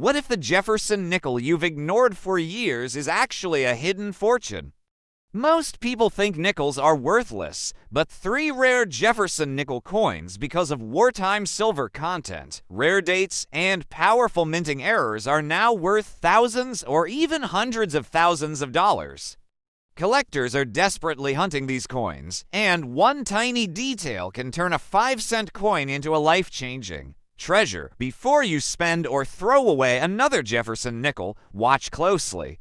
What if the Jefferson nickel you've ignored for years is actually a hidden fortune? Most people think nickels are worthless, but 3 rare Jefferson nickel coins, because of wartime silver content, rare dates, and powerful minting errors, are now worth thousands or even hundreds of thousands of dollars. Collectors are desperately hunting these coins, and one tiny detail can turn a 5-cent coin into a life-changing treasure. Before you spend or throw away another Jefferson nickel, watch closely,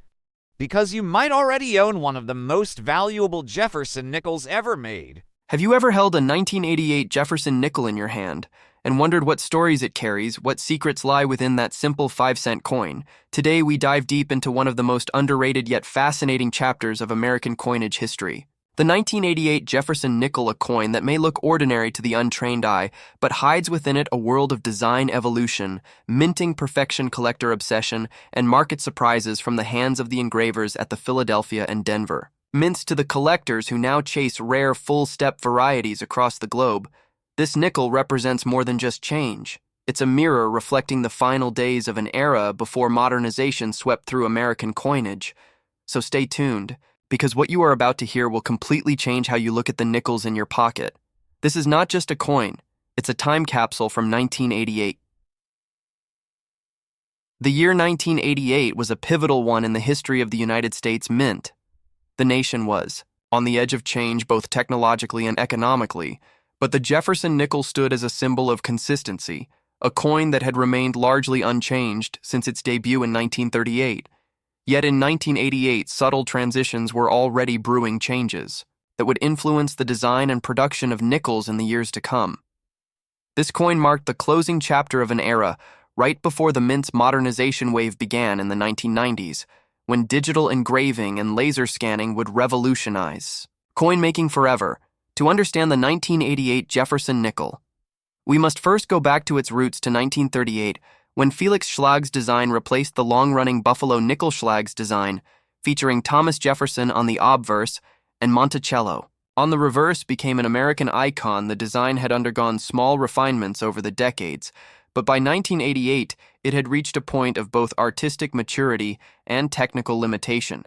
because you might already own one of the most valuable Jefferson nickels ever made. Have you ever held a 1988 Jefferson nickel in your hand and wondered what stories it carries, what secrets lie within that simple 5-cent coin? Today we dive deep into one of the most underrated yet fascinating chapters of American coinage history. The 1988 Jefferson Nickel, a coin that may look ordinary to the untrained eye, but hides within it a world of design evolution, minting perfection, collector obsession, and market surprises from the hands of the engravers at the Philadelphia and Denver mints to the collectors who now chase rare full-step varieties across the globe. This nickel represents more than just change. It's a mirror reflecting the final days of an era before modernization swept through American coinage. So stay tuned, because what you are about to hear will completely change how you look at the nickels in your pocket. This is not just a coin, it's a time capsule from 1988. The year 1988 was a pivotal one in the history of the United States Mint. The nation was on the edge of change both technologically and economically, but the Jefferson Nickel stood as a symbol of consistency, a coin that had remained largely unchanged since its debut in 1938. Yet in 1988, subtle transitions were already brewing changes that would influence the design and production of nickels in the years to come. This coin marked the closing chapter of an era right before the mint's modernization wave began in the 1990s, when digital engraving and laser scanning would revolutionize coin making forever. To understand the 1988 Jefferson Nickel, we must first go back to its roots to 1938, when Felix Schlag's design replaced the long-running Buffalo Nickel Schlag's design, featuring Thomas Jefferson on the obverse and Monticello on the reverse became an American icon. The design had undergone small refinements over the decades, but by 1988, it had reached a point of both artistic maturity and technical limitation.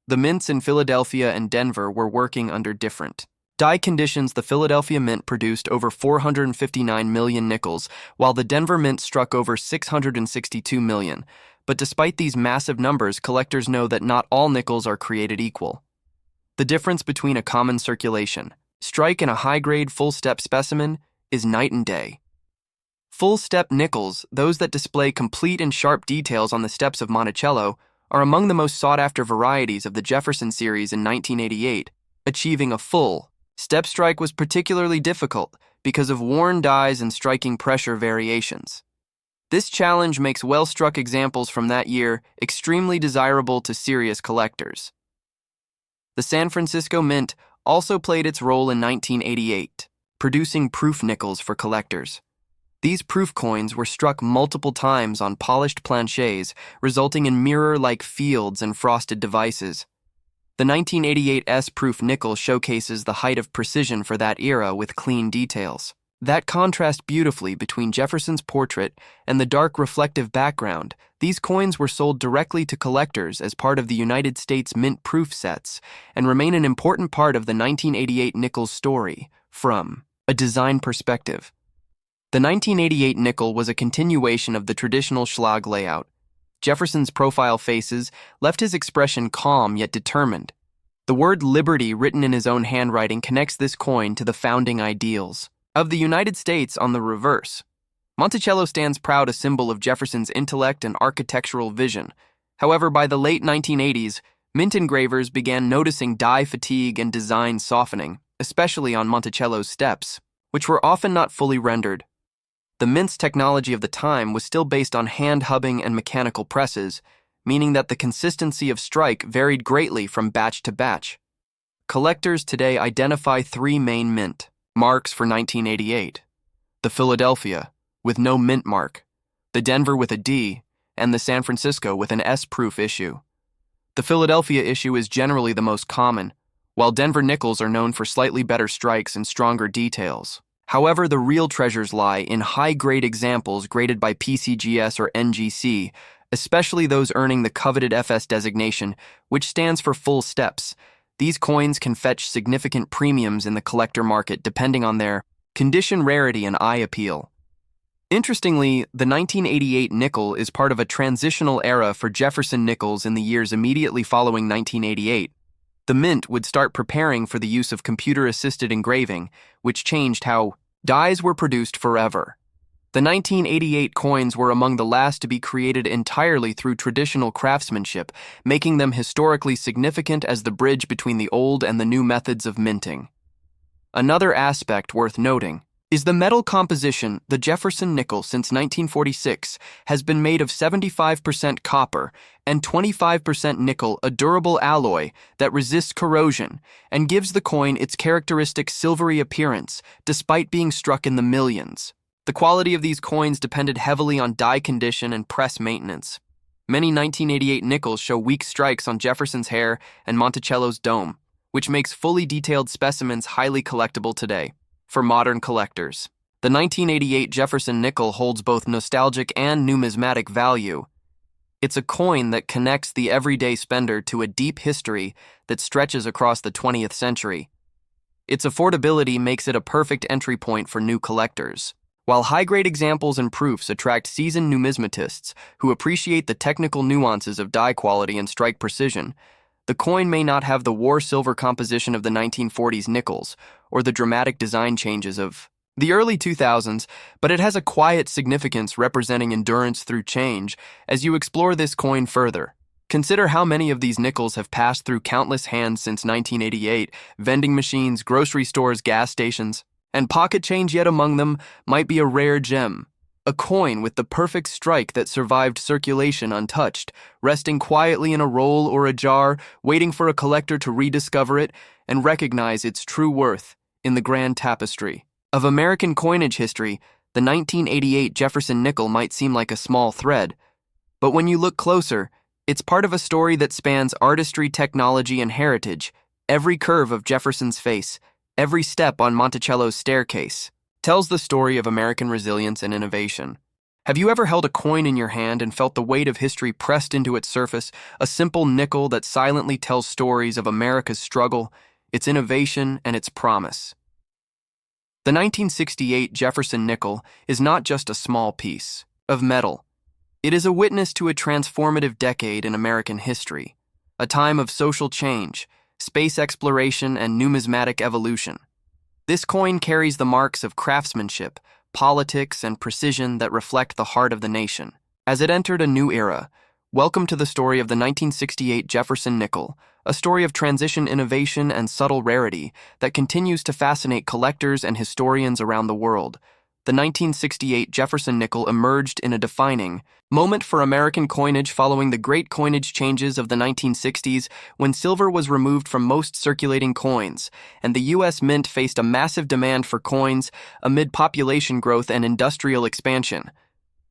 The mints in Philadelphia and Denver were working under different die conditions. The Philadelphia Mint produced over 459 million nickels, while the Denver Mint struck over 662 million. But despite these massive numbers, collectors know that not all nickels are created equal. The difference between a common circulation strike and a high-grade full-step specimen is night and day. Full-step nickels, those that display complete and sharp details on the steps of Monticello, are among the most sought-after varieties of the Jefferson series in 1988. Achieving a full step strike was particularly difficult because of worn dies and striking pressure variations. This challenge makes well-struck examples from that year extremely desirable to serious collectors. The San Francisco Mint also played its role in 1988, producing proof nickels for collectors. These proof coins were struck multiple times on polished planchets, resulting in mirror-like fields and frosted devices. The 1988 S-proof nickel showcases the height of precision for that era with clean details that contrast beautifully between Jefferson's portrait and the dark reflective background. These coins were sold directly to collectors as part of the United States Mint proof sets and remain an important part of the 1988 nickel's story from a design perspective. The 1988 nickel was a continuation of the traditional Schlag layout. Jefferson's profile faces left his expression calm yet determined. The word liberty written in his own handwriting connects this coin to the founding ideals of the United States. On the reverse, Monticello stands proud, a symbol of Jefferson's intellect and architectural vision. However, by the late 1980s, mint engravers began noticing die fatigue and design softening, especially on Monticello's steps, which were often not fully rendered. The mint's technology of the time was still based on hand hubbing and mechanical presses, meaning that the consistency of strike varied greatly from batch to batch. Collectors today identify 3 main mint marks for 1988: the Philadelphia, with no mint mark, the Denver with a D, and the San Francisco with an S-proof issue. The Philadelphia issue is generally the most common, while Denver nickels are known for slightly better strikes and stronger details. However, the real treasures lie in high-grade examples graded by PCGS or NGC, especially those earning the coveted FS designation, which stands for full steps. These coins can fetch significant premiums in the collector market depending on their condition, rarity, and eye appeal. Interestingly, the 1988 nickel is part of a transitional era for Jefferson Nickels in the years immediately following 1988. The mint would start preparing for the use of computer-assisted engraving, which changed how dies were produced forever. The 1988 coins were among the last to be created entirely through traditional craftsmanship, making them historically significant as the bridge between the old and the new methods of minting. Another aspect worth noting is the metal composition. The Jefferson Nickel since 1946 has been made of 75% copper and 25% nickel, a durable alloy that resists corrosion and gives the coin its characteristic silvery appearance despite being struck in the millions. The quality of these coins depended heavily on die condition and press maintenance. Many 1988 nickels show weak strikes on Jefferson's hair and Monticello's dome, which makes fully detailed specimens highly collectible today. For modern collectors, the 1988 Jefferson Nickel holds both nostalgic and numismatic value. It's a coin that connects the everyday spender to a deep history that stretches across the 20th century. Its affordability makes it a perfect entry point for new collectors. While high-grade examples and proofs attract seasoned numismatists who appreciate the technical nuances of die quality and strike precision, the coin may not have the war-silver composition of the 1940s nickels or the dramatic design changes of the early 2000s, but it has a quiet significance representing endurance through change. As you explore this coin further, consider how many of these nickels have passed through countless hands since 1988, vending machines, grocery stores, gas stations, and pocket change. Yet among them might be a rare gem, a coin with the perfect strike that survived circulation untouched, resting quietly in a roll or a jar, waiting for a collector to rediscover it and recognize its true worth in the grand tapestry of American coinage history. The 1988 Jefferson Nickel might seem like a small thread, but when you look closer, it's part of a story that spans artistry, technology, and heritage. Every curve of Jefferson's face, every step on Monticello's staircase, tells the story of American resilience and innovation. Have you ever held a coin in your hand and felt the weight of history pressed into its surface, a simple nickel that silently tells stories of America's struggle, its innovation, and its promise? The 1968 Jefferson Nickel is not just a small piece of metal. It is a witness to a transformative decade in American history, a time of social change, space exploration, and numismatic evolution. This coin carries the marks of craftsmanship, politics, and precision that reflect the heart of the nation. As it entered a new era, welcome to the story of the 1968 Jefferson Nickel, a story of transition, innovation, and subtle rarity that continues to fascinate collectors and historians around the world. The 1968 Jefferson Nickel emerged in a defining moment for American coinage following the great coinage changes of the 1960s, when silver was removed from most circulating coins, and the U.S. Mint faced a massive demand for coins amid population growth and industrial expansion.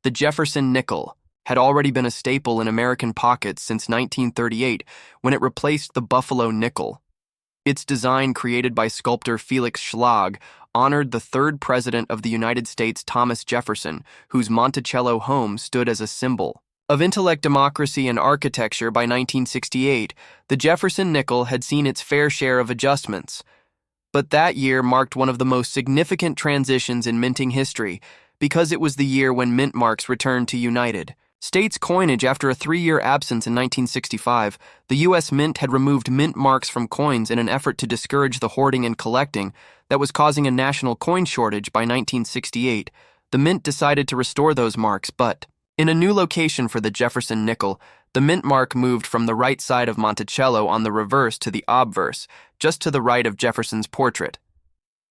The Jefferson Nickel had already been a staple in American pockets since 1938, when it replaced the Buffalo nickel. Its design, created by sculptor Felix Schlag, honored the third president of the United States, Thomas Jefferson, whose Monticello home stood as a symbol of intellect, democracy, and architecture. By 1968, the Jefferson Nickel had seen its fair share of adjustments. But that year marked one of the most significant transitions in minting history, because it was the year when mint marks returned to United States coinage after a 3-year absence in 1965. The U.S. Mint had removed mint marks from coins in an effort to discourage the hoarding and collecting that was causing a national coin shortage. By 1968, the Mint decided to restore those marks, but in a new location for the Jefferson Nickel, the mint mark moved from the right side of Monticello on the reverse to the obverse, just to the right of Jefferson's portrait.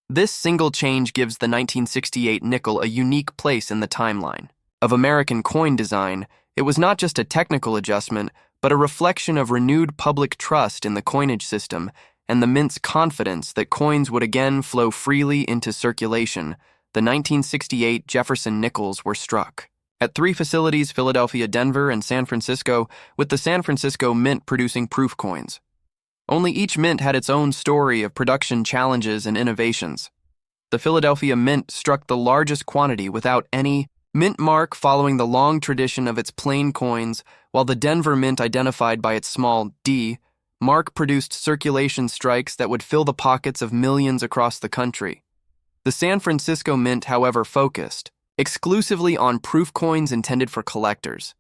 This single change gives the 1968 nickel a unique place in the timeline of American coin design. It was not just a technical adjustment, but a reflection of renewed public trust in the coinage system and the Mint's confidence that coins would again flow freely into circulation. The 1968 Jefferson Nickels were struck at 3 facilities: Philadelphia, Denver, and San Francisco, with the San Francisco Mint producing proof coins. Only each mint had its own story of production challenges and innovations. The Philadelphia Mint struck the largest quantity without any mint mark, following the long tradition of its plain coins, while the Denver Mint, identified by its small D mark, produced circulation strikes that would fill the pockets of millions across the country. The San Francisco Mint, however, focused exclusively on proof coins intended for collectors.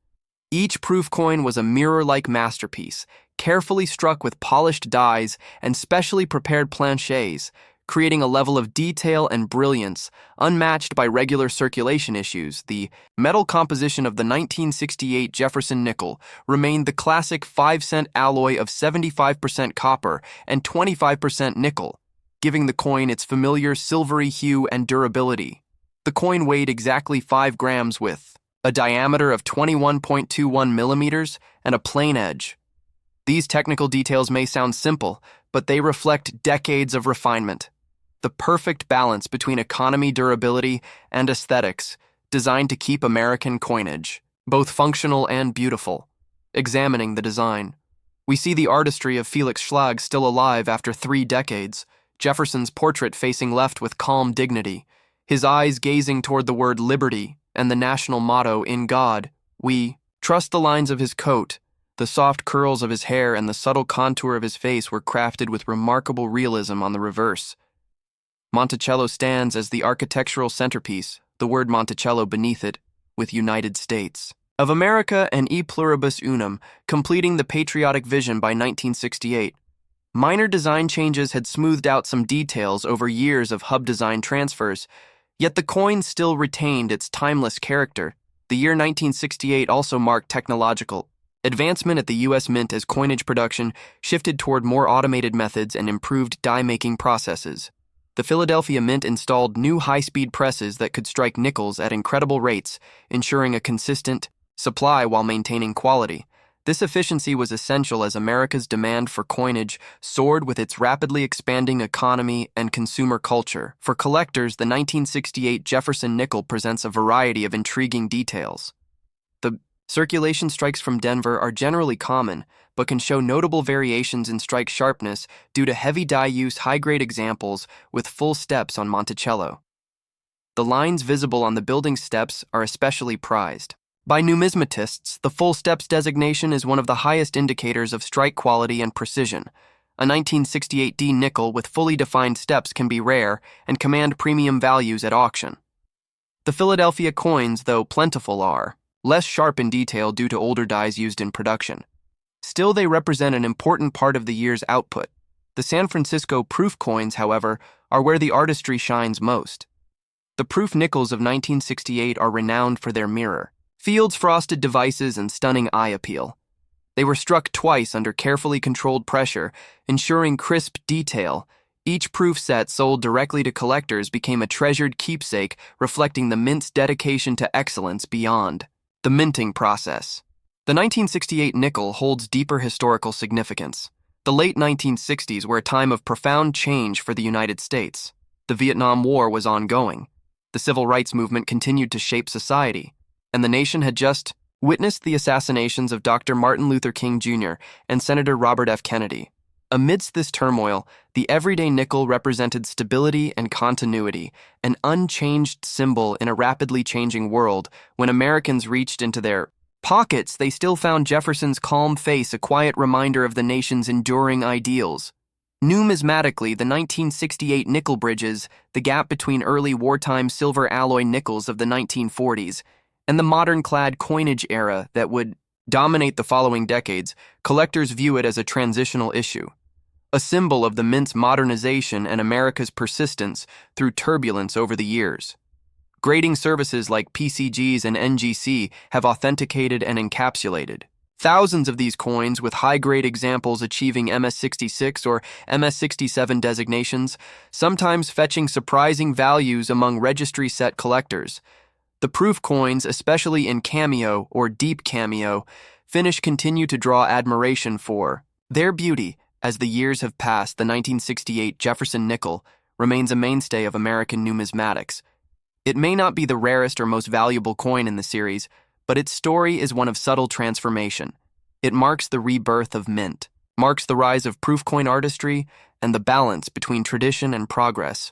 Each proof coin was a mirror-like masterpiece, carefully struck with polished dies and specially prepared planchets, creating a level of detail and brilliance unmatched by regular circulation issues. The metal composition of the 1968 Jefferson Nickel remained the classic 5-cent alloy of 75% copper and 25% nickel, giving the coin its familiar silvery hue and durability. The coin weighed exactly 5 grams with a diameter of 21.21 millimeters and a plain edge. These technical details may sound simple, but they reflect decades of refinement. The perfect balance between economy, durability, and aesthetics, designed to keep American coinage both functional and beautiful. Examining the design, we see the artistry of Felix Schlag still alive after 3 decades, Jefferson's portrait facing left with calm dignity, his eyes gazing toward the word liberty and the national motto, "In God, we trust." The lines of his coat, the soft curls of his hair, and the subtle contour of his face were crafted with remarkable realism on the reverse. Monticello stands as the architectural centerpiece, the word Monticello beneath it, with United States of America and E pluribus unum, completing the patriotic vision by 1968. Minor design changes had smoothed out some details over years of hub design transfers, yet the coin still retained its timeless character. The year 1968 also marked technological advancement at the U.S. Mint as coinage production shifted toward more automated methods and improved die-making processes. The Philadelphia Mint installed new high-speed presses that could strike nickels at incredible rates, ensuring a consistent supply while maintaining quality. This efficiency was essential as America's demand for coinage soared with its rapidly expanding economy and consumer culture. For collectors, the 1968 Jefferson Nickel presents a variety of intriguing details. The circulation strikes from Denver are generally common, but can show notable variations in strike sharpness due to heavy die use. High-grade examples with full steps on Monticello. The lines visible on the building steps are especially prized. By numismatists, the full steps designation is one of the highest indicators of strike quality and precision. A 1968 D nickel with fully defined steps can be rare and command premium values at auction. The Philadelphia coins, though plentiful, are less sharp in detail due to older dies used in production. Still, they represent an important part of the year's output. The San Francisco proof coins, however, are where the artistry shines most. The proof nickels of 1968 are renowned for their mirror, Field's frosted devices, and stunning eye appeal. They were struck twice under carefully controlled pressure, ensuring crisp detail. Each proof set sold directly to collectors became a treasured keepsake, reflecting the Mint's dedication to excellence beyond the minting process. The 1968 nickel holds deeper historical significance. The late 1960s were a time of profound change for the United States. The Vietnam War was ongoing. The civil rights movement continued to shape society, and the nation had just witnessed the assassinations of Dr. Martin Luther King Jr. and Senator Robert F. Kennedy. Amidst this turmoil, the everyday nickel represented stability and continuity, an unchanged symbol in a rapidly changing world. When Americans reached into their pockets, they still found Jefferson's calm face a quiet reminder of the nation's enduring ideals. Numismatically, the 1968 nickel bridges the gap between early wartime silver alloy nickels of the 1940s and the modern-clad coinage era that would dominate the following decades. Collectors view it as a transitional issue, a symbol of the Mint's modernization and America's persistence through turbulence over the years. Grading services like PCGs and NGC have authenticated and encapsulated thousands of these coins, with high-grade examples achieving MS66 or MS67 designations, sometimes fetching surprising values among registry-set collectors. The proof coins, especially in cameo or deep cameo finish, continue to draw admiration for their beauty. As the years have passed, the 1968 Jefferson Nickel remains a mainstay of American numismatics. It may not be the rarest or most valuable coin in the series, but its story is one of subtle transformation. It marks the rebirth of Mint, marks the rise of proof coin artistry, and the balance between tradition and progress.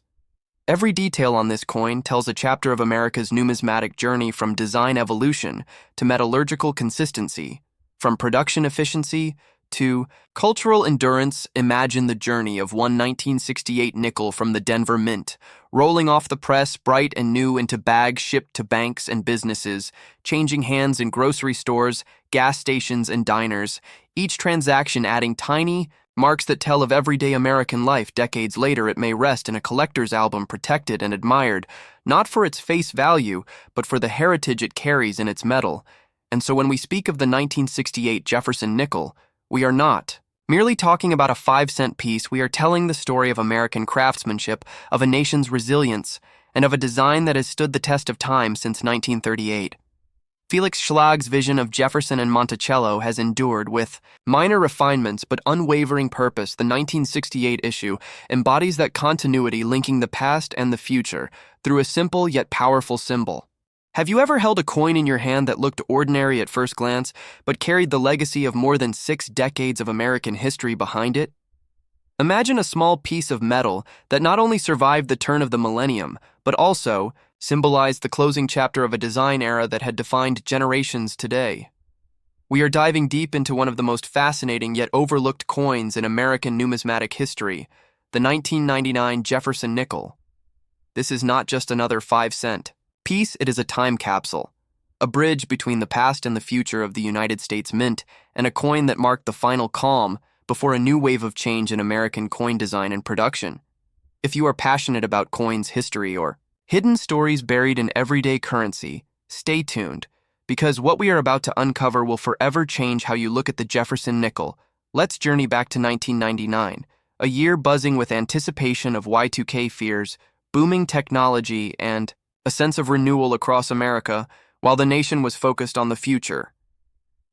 Every detail on this coin tells a chapter of America's numismatic journey from design evolution to metallurgical consistency, from production efficiency to cultural endurance. Imagine the journey of one 1968 nickel from the Denver Mint, rolling off the press bright and new into bags shipped to banks and businesses, changing hands in grocery stores, gas stations, and diners, each transaction adding tiny marks that tell of everyday American life. Decades later, it may rest in a collector's album, protected and admired, not for its face value, but for the heritage it carries in its metal. And so when we speak of the 1968 Jefferson Nickel, we are not merely talking about a 5-cent piece. We are telling the story of American craftsmanship, of a nation's resilience, and of a design that has stood the test of time since 1938. Felix Schlag's vision of Jefferson and Monticello has endured with minor refinements but unwavering purpose. The 1968 issue embodies that continuity, linking the past and the future through a simple yet powerful symbol. Have you ever held a coin in your hand that looked ordinary at first glance, but carried the legacy of more than 6 decades of American history behind it? Imagine a small piece of metal that not only survived the turn of the millennium, but also symbolized the closing chapter of a design era that had defined generations today. We are diving deep into one of the most fascinating yet overlooked coins in American numismatic history, the 1999 Jefferson Nickel. This is not just another 5-cent piece, it is a time capsule, a bridge between the past and the future of the United States Mint, and a coin that marked the final calm before a new wave of change in American coin design and production. If you are passionate about coins history or hidden stories buried in everyday currency, stay tuned, because what we are about to uncover will forever change how you look at the Jefferson Nickel. Let's journey back to 1999, a year buzzing with anticipation of Y2K fears, booming technology, and a sense of renewal across America, while the nation was focused on the future.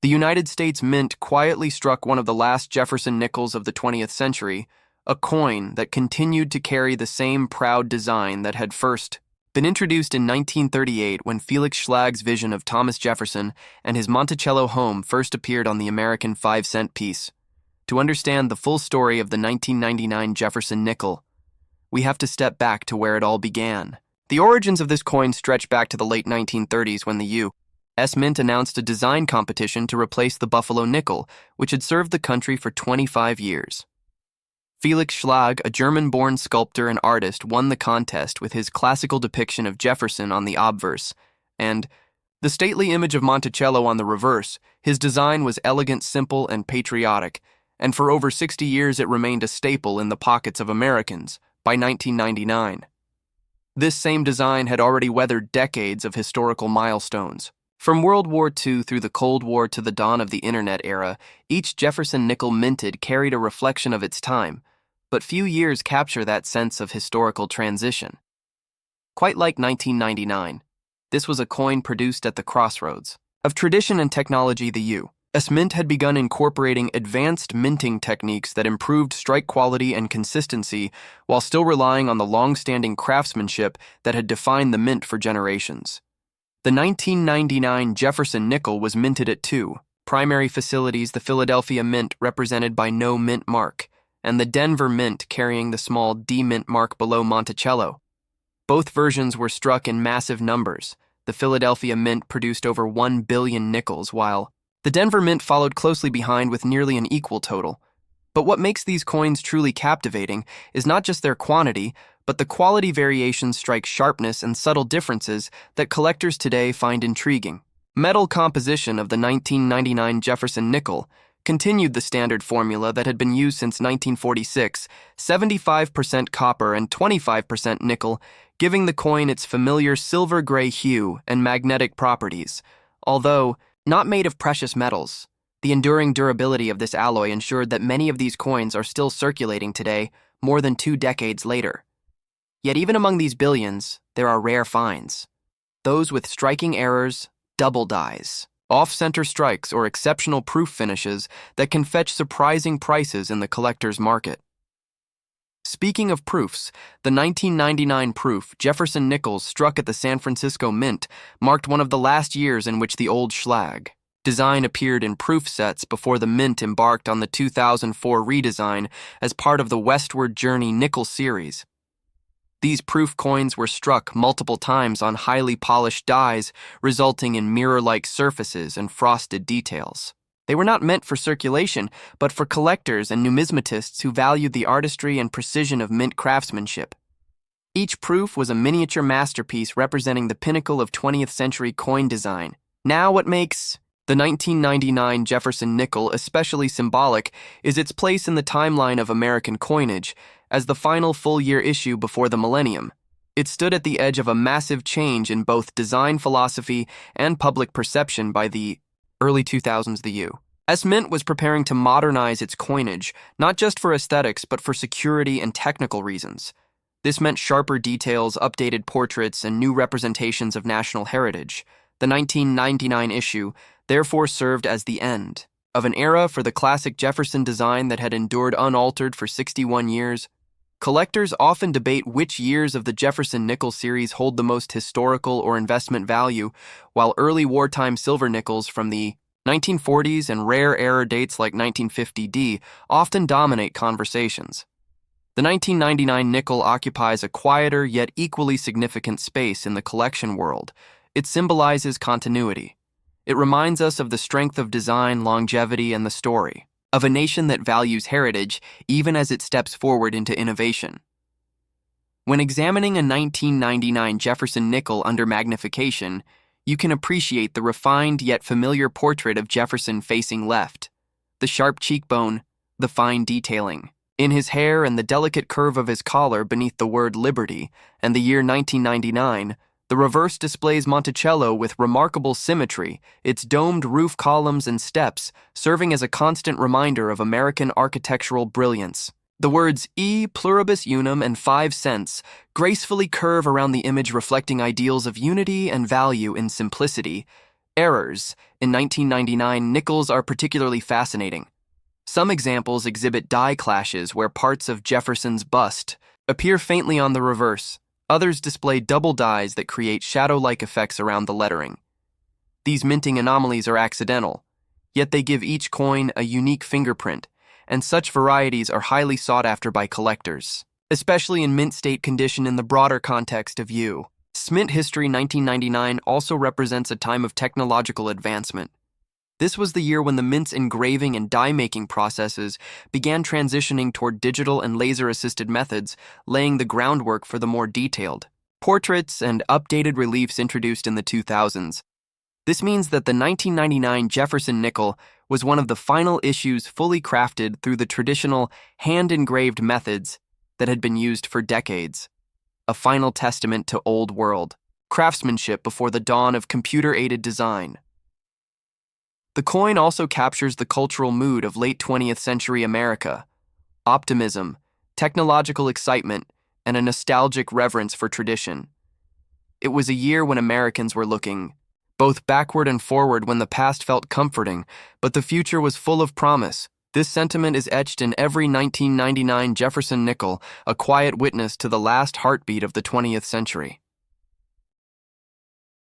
The United States Mint quietly struck one of the last Jefferson Nickels of the 20th century, a coin that continued to carry the same proud design that had first been introduced in 1938 when Felix Schlag's vision of Thomas Jefferson and his Monticello home first appeared on the American 5-cent piece. To understand the full story of the 1999 Jefferson Nickel, we have to step back to where it all began. The origins of this coin stretch back to the late 1930s when the U.S. Mint announced a design competition to replace the Buffalo nickel, which had served the country for 25 years. Felix Schlag, a German-born sculptor and artist, won the contest with his classical depiction of Jefferson on the obverse, and the stately image of Monticello on the reverse. His design was elegant, simple, and patriotic, and for over 60 years it remained a staple in the pockets of Americans. By 1999, this same design had already weathered decades of historical milestones. From World War II through the Cold War to the dawn of the Internet era, each Jefferson Nickel minted carried a reflection of its time, but few years capture that sense of historical transition. Quite like 1999, this was a coin produced at the crossroads of tradition and technology. The U.S. Mint had begun incorporating advanced minting techniques that improved strike quality and consistency while still relying on the long-standing craftsmanship that had defined the mint for generations. The 1999 Jefferson Nickel was minted at 2 primary facilities: the Philadelphia Mint, represented by no mint mark, and the Denver Mint, carrying the small D mint mark below Monticello. Both versions were struck in massive numbers. The Philadelphia Mint produced over 1 billion nickels, while the Denver Mint followed closely behind with nearly an equal total. But what makes these coins truly captivating is not just their quantity, but the quality variations strike sharpness and subtle differences that collectors today find intriguing. Metal composition of the 1999 Jefferson Nickel continued the standard formula that had been used since 1946, 75% copper and 25% nickel, giving the coin its familiar silver-gray hue and magnetic properties. Although not made of precious metals, the enduring durability of this alloy ensured that many of these coins are still circulating today, more than 2 decades later. Yet even among these billions, there are rare finds. Those with striking errors, double dies, off-center strikes, or exceptional proof finishes that can fetch surprising prices in the collector's market. Speaking of proofs, the 1999 proof, Jefferson Nickels, struck at the San Francisco Mint, marked one of the last years in which the old Schlag design appeared in proof sets before the Mint embarked on the 2004 redesign as part of the Westward Journey Nickel series. These proof coins were struck multiple times on highly polished dies, resulting in mirror-like surfaces and frosted details. They were not meant for circulation, but for collectors and numismatists who valued the artistry and precision of mint craftsmanship. Each proof was a miniature masterpiece representing the pinnacle of 20th century coin design. Now, what makes the 1999 Jefferson Nickel especially symbolic is its place in the timeline of American coinage as the final full-year issue before the millennium. It stood at the edge of a massive change in both design philosophy and public perception by the early 2000s. The U.S. Mint was preparing to modernize its coinage, not just for aesthetics, but for security and technical reasons. This meant sharper details, updated portraits, and new representations of national heritage. The 1999 issue therefore served as the end of an era for the classic Jefferson design that had endured unaltered for 61 years. Collectors often debate which years of the Jefferson Nickel series hold the most historical or investment value, while early wartime silver nickels from the 1940s and rare era dates like 1950D often dominate conversations. The 1999 nickel occupies a quieter yet equally significant space in the collection world. It symbolizes continuity. It reminds us of the strength of design, longevity, and the story of a nation that values heritage even as it steps forward into innovation. When examining a 1999 Jefferson Nickel under magnification, you can appreciate the refined yet familiar portrait of Jefferson facing left, the sharp cheekbone, the fine detailing in his hair and the delicate curve of his collar beneath the word Liberty, and the year 1999, the reverse displays Monticello with remarkable symmetry, its domed roof columns and steps serving as a constant reminder of American architectural brilliance. The words E pluribus unum and 5 cents gracefully curve around the image, reflecting ideals of unity and value in simplicity. Errors. In 1999, nickels are particularly fascinating. Some examples exhibit die clashes where parts of Jefferson's bust appear faintly on the reverse. Others display double dies that create shadow-like effects around the lettering. These minting anomalies are accidental, yet they give each coin a unique fingerprint, and such varieties are highly sought after by collectors, especially in mint state condition in the broader context of U.S. Mint history. 1999 also represents a time of technological advancement. This was the year when the mint's engraving and die-making processes began transitioning toward digital and laser-assisted methods, laying the groundwork for the more detailed portraits and updated reliefs introduced in the 2000s. This means that the 1999 Jefferson Nickel was one of the final issues fully crafted through the traditional hand-engraved methods that had been used for decades, a final testament to old world craftsmanship before the dawn of computer-aided design. The coin also captures the cultural mood of late 20th century America: optimism, technological excitement, and a nostalgic reverence for tradition. It was a year when Americans were looking both backward and forward, when the past felt comforting, but the future was full of promise. This sentiment is etched in every 1999 Jefferson Nickel, a quiet witness to the last heartbeat of the 20th century.